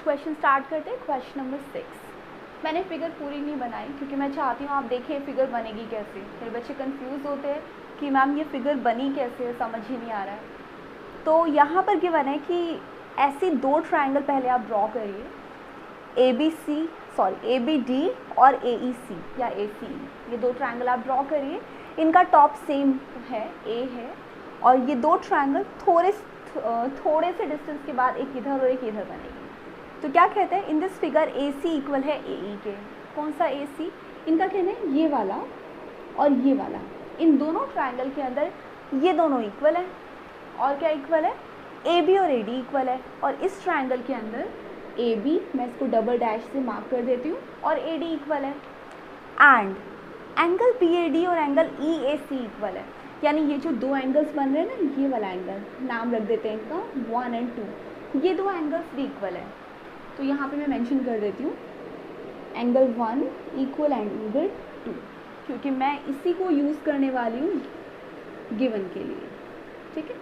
Question start करते हैं। Question number 6। मैंने फिगर पूरी नहीं बनाई क्योंकि मैं चाहती हूँ आप देखें फिगर बनेगी कैसे। फिर बच्चे कंफ्यूज होते हैं कि मैम ये फिगर बनी कैसे है, समझ ही नहीं आ रहा है। तो यहाँ पर गिवन है कि ऐसी दो ट्रायंगल पहले आप ड्रॉ करिए, ए बी डी और ए ई सी या ए सी ई। ये दो ट्रायंगल आप ड्रॉ करिए, इनका टॉप सेम है, ए है, और ये दो ट्रायंगल थोड़े से डिस्टेंस के बाद एक इधर और एक इधर बनेगी। तो क्या कहते हैं, in this figure A C equal है ए ई के। कौन सा ए सी? इनका कहना है ये वाला और ये वाला। इन दोनों ट्रायंगल के अंदर ये दोनों इक्वल है। और क्या इक्वल है? ए बी और ए डी इक्वल है। और इस ट्रायंगल के अंदर ए बी, मैं इसको डबल डैश से मार्क कर देती हूँ, और ए डी इक्वल है। And angle B A D और angle E A C equal है। यानी ये जो दो एंगल्स बन रहे हैं ना, ये वाला एंगल नाम रख देते हैं इनका 1 और 2, ये दो एंगल्स भी इक्वल है। तो यहाँ पे मैं मेंशन कर देती हूँ एंगल 1 इक्वल एंगल 2, क्योंकि मैं इसी को यूज़ करने वाली हूँ गिवन के लिए। ठीक है,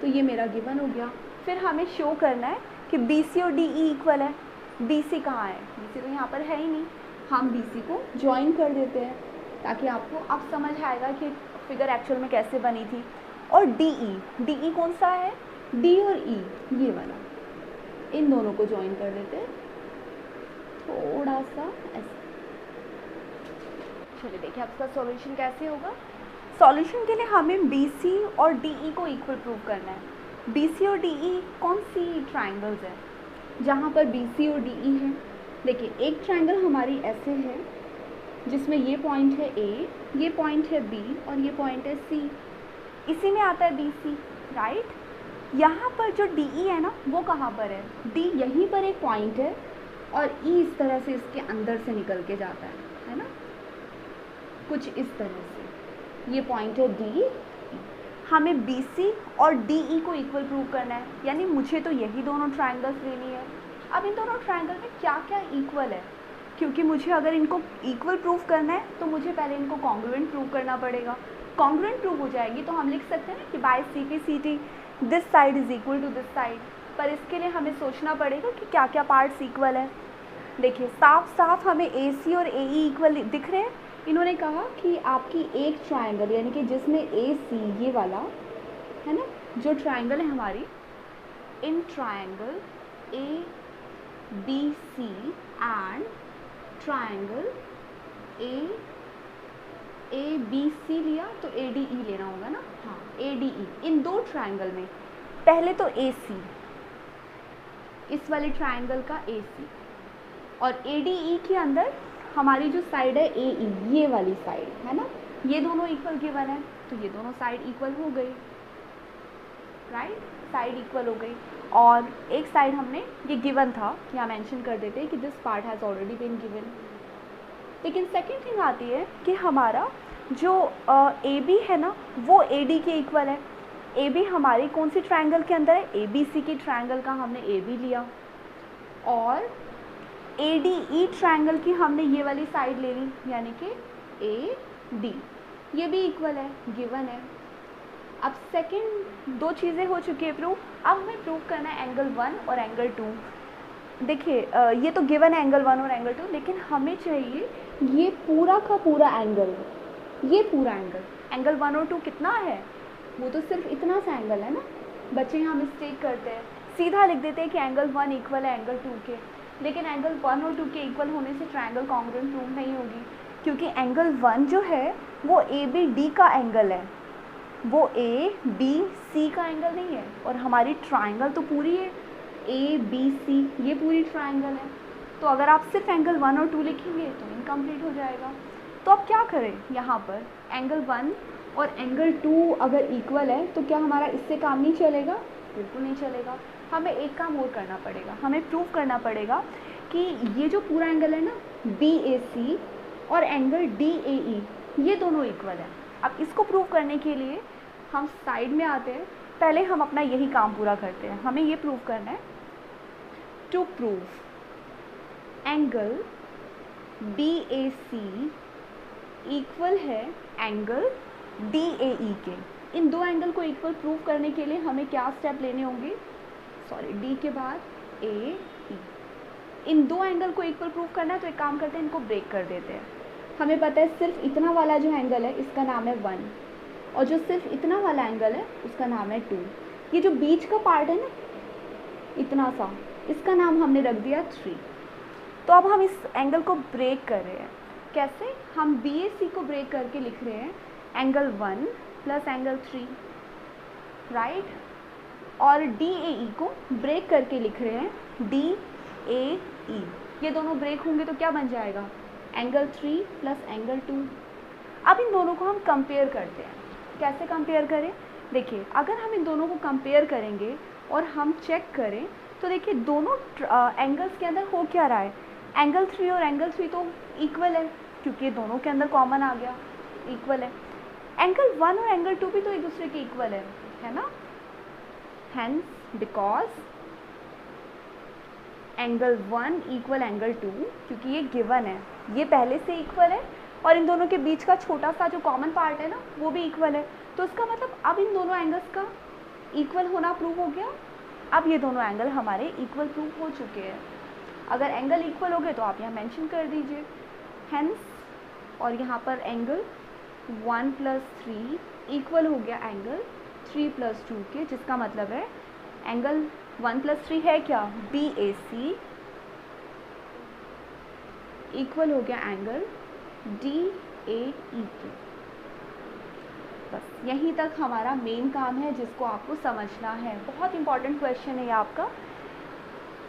तो ये मेरा गिवन हो गया। फिर हमें शो करना है कि बी सी और डी ई इक्वल है। बी सी कहाँ है? बी सी तो यहाँ पर है ही नहीं। हम बी सी को ज्वाइन कर देते हैं ताकि आपको अब समझ आएगा कि फिगर एक्चुअल में कैसे बनी थी। और डी ई कौन सा है? डी और ई, ये वाला, इन दोनों को ज्वाइन कर देते हैं थोड़ा सा ऐसे। चलिए देखिए अब इसका सॉल्यूशन कैसे होगा। सॉल्यूशन के लिए हमें बी सी और डी ई को इक्वल प्रूव करना है। बी सी और डी ई कौन सी ट्राइंगल्स है जहाँ पर बी सी और डी ई है? देखिए एक ट्राइंगल हमारी ऐसे है जिसमें ये पॉइंट है ए, ये पॉइंट है बी और ये पॉइंट है सी। इसी में आता है बी सी, राइट। यहाँ पर जो डी ई है ना, वो कहाँ पर है? डी यहीं पर एक पॉइंट है और ई इस तरह से इसके अंदर से निकल के जाता है ना, कुछ इस तरह से। ये पॉइंट है डी। हमें बी सी और डी ई को इक्वल प्रूव करना है, यानी मुझे तो यही दोनों ट्राइंगल्स लेनी है। अब इन दोनों ट्राइंगल में क्या क्या इक्वल है, क्योंकि मुझे अगर इनको इक्वल प्रूव करना है तो मुझे पहले इनको कॉन्ग्रुएंट प्रूव करना पड़ेगा। कॉन्ग्रुएंट प्रूव हो जाएगी तो हम लिख सकते हैं ना कि by C P C T this side is equal to this side. पर इसके लिए हमें सोचना पड़ेगा कि क्या क्या पार्ट्स इक्वल है। देखिए साफ साफ हमें ए सी और ए ई इक्वल दिख रहे हैं। इन्होंने कहा कि आपकी एक ट्राइंगल, यानी कि जिसमें ए सी ये वाला है ना, जो ट्राइंगल है हमारी, in triangle A B C and triangle A B C लिया तो ए डी ई लेना होगा ना। हाँ, ए डी ई। इन दो ट्राइंगल में पहले तो ए सी, इस वाले ट्राइंगल का ए सी, और ए डी ई के अंदर हमारी जो साइड है ए ई, ये वाली साइड है ना, ये दोनों इक्वल गिवन है तो ये दोनों साइड इक्वल हो गई, राइट। साइड इक्वल हो गई। और एक साइड हमने, ये गिवन था, यहाँ मेंशन कर देते हैं कि this part has already been given. लेकिन सेकेंड थिंग आती है कि हमारा जो ए बी है ना, वो ए डी के इक्वल है। ए बी हमारी कौन सी ट्राइंगल के अंदर है? ए बी सी की ट्राइंगल का हमने ए बी लिया, और ए डी ई ट्राइंगल की हमने ये वाली साइड ले ली, यानी कि ए डी, ये भी इक्वल है, गिवन है। अब सेकंड दो चीज़ें हो चुकी है प्रूव। अब हमें प्रूव करना है एंगल 1 और एंगल 2। देखिए ये तो गिवन है एंगल 1 और एंगल 2, लेकिन हमें चाहिए ये पूरा का पूरा एंगल, ये पूरा एंगल 1 और 2 कितना है? वो तो सिर्फ इतना सा एंगल है ना। बच्चे यहाँ मिस्टेक करते हैं, सीधा लिख देते हैं कि एंगल 1 इक्वल है एंगल 2 के, लेकिन एंगल 1 और 2 के इक्वल होने से ट्रायंगल कॉन्ग्रुएंट प्रूव नहीं होगी, क्योंकि एंगल 1 जो है वो ए बी डी का एंगल है, वो ए बी सी का एंगल नहीं है। और हमारी ट्रायंगल तो पूरी है ए बी सी, ये पूरी ट्रायंगल है। तो अगर आप सिर्फ एंगल 1 और 2 लिखेंगे तो इनकम्प्लीट हो जाएगा। तो अब क्या करें, यहाँ पर एंगल 1 और एंगल 2 अगर इक्वल है तो क्या हमारा इससे काम नहीं चलेगा? बिल्कुल नहीं चलेगा। हमें एक काम और करना पड़ेगा, हमें प्रूव करना पड़ेगा कि ये जो पूरा एंगल है ना, बी ए सी और एंगल डी ए ई, ये दोनों इक्वल है। अब इसको प्रूव करने के लिए हम साइड में आते हैं, पहले हम अपना यही काम पूरा करते हैं। हमें ये प्रूव करना है, to prove angle B A C equal है एंगल डी ए ई के। इन दो एंगल को इक्वल प्रूव करने के लिए हमें क्या स्टेप लेने होंगे? सॉरी, डी के बाद ए ई, इन दो एंगल को इक्वल प्रूव करना है तो एक काम करते हैं, इनको ब्रेक कर देते हैं। हमें पता है सिर्फ इतना वाला जो एंगल है इसका नाम है 1 और जो सिर्फ इतना वाला एंगल है उसका नाम है 2। ये जो बीच का पार्ट है ना इतना सा, इसका नाम हमने रख दिया 3। तो अब हम इस एंगल को ब्रेक कर रहे हैं। कैसे? हम BAC को ब्रेक करके लिख रहे हैं एंगल 1 प्लस एंगल 3, राइट। और DAE को ब्रेक करके लिख रहे हैं DAE। ये दोनों ब्रेक होंगे तो क्या बन जाएगा? Angle 3 plus angle 2। अब इन दोनों को हम कंपेयर करते हैं। कैसे कंपेयर करें? देखिए, अगर हम इन दोनों को कंपेयर करेंगे और हम चेक करें तो देखिए दोनों एंगल्स के अंदर हो क्या रहा है, एंगल 3 और एंगल 3 तो इक्वल है क्योंकि दोनों के अंदर कॉमन आ गया, इक्वल है। एंगल 1 और एंगल 2 भी तो एक दूसरे के इक्वल है ना। Hence because angle 1 equal angle 2, क्योंकि ये गिवन है, ये पहले से इक्वल है और इन दोनों के बीच का छोटा सा जो कॉमन पार्ट है ना वो भी इक्वल है। तो इसका मतलब अब इन दोनों एंगल्स का इक्वल होना प्रूव हो गया। अब ये दोनों एंगल हमारे इक्वल प्रूव हो चुके हैं। अगर एंगल इक्वल हो गए तो आप यहाँ मेंशन कर दीजिए हेंस, और यहाँ पर एंगल 1 प्लस 3 इक्वल हो गया एंगल 3 प्लस 2 के, जिसका मतलब है एंगल 1 प्लस 3 है क्या? BAC इक्वल हो गया एंगल DAE के। बस यहीं तक हमारा मेन काम है जिसको आपको समझना है। बहुत इंपॉर्टेंट क्वेश्चन है ये आपका।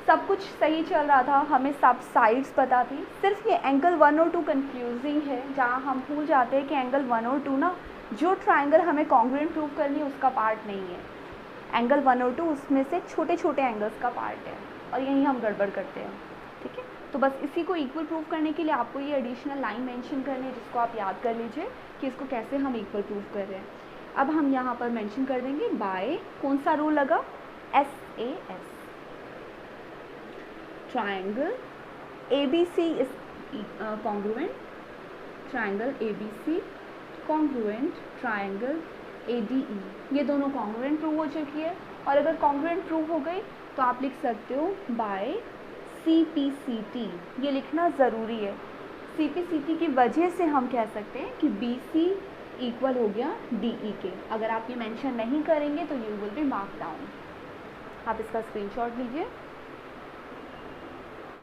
सब कुछ सही चल रहा था, हमें सब साइड्स पता थी, सिर्फ ये एंगल 1 और 2 कंफ्यूजिंग है, जहाँ हम भूल जाते हैं कि एंगल 1 और 2 ना जो ट्राइंगल हमें कॉन्ग्रुएंट प्रूव करनी है उसका पार्ट नहीं है। एंगल 1 और 2 उसमें से छोटे छोटे एंगल्स का पार्ट है और यहीं हम गड़बड़ करते हैं, ठीक है। तो बस इसी को इक्वल प्रूव करने के लिए आपको ये एडिशनल लाइन मेंशन करनी है, जिसको आप याद कर लीजिए कि इसको कैसे हम इक्वल प्रूव कर रहे हैं। अब हम यहाँ पर मेंशन कर देंगे बाय, कौन सा रूल लगा? SAS। Triangle ABC is congruent, triangle ABC congruent triangle ADE। ये दोनों कॉन्ग्रुएंट प्रूव हो चुकी है। और अगर कॉन्ग्रुएंट प्रूव हो गई तो आप लिख सकते हो बाय CPCT। ये लिखना ज़रूरी है। CPCT की वजह से हम कह सकते हैं कि BC इक्वल हो गया DE के। अगर आप ये मेंशन नहीं करेंगे तो you will be mark down. आप इसका स्क्रीनशॉट लीजिए।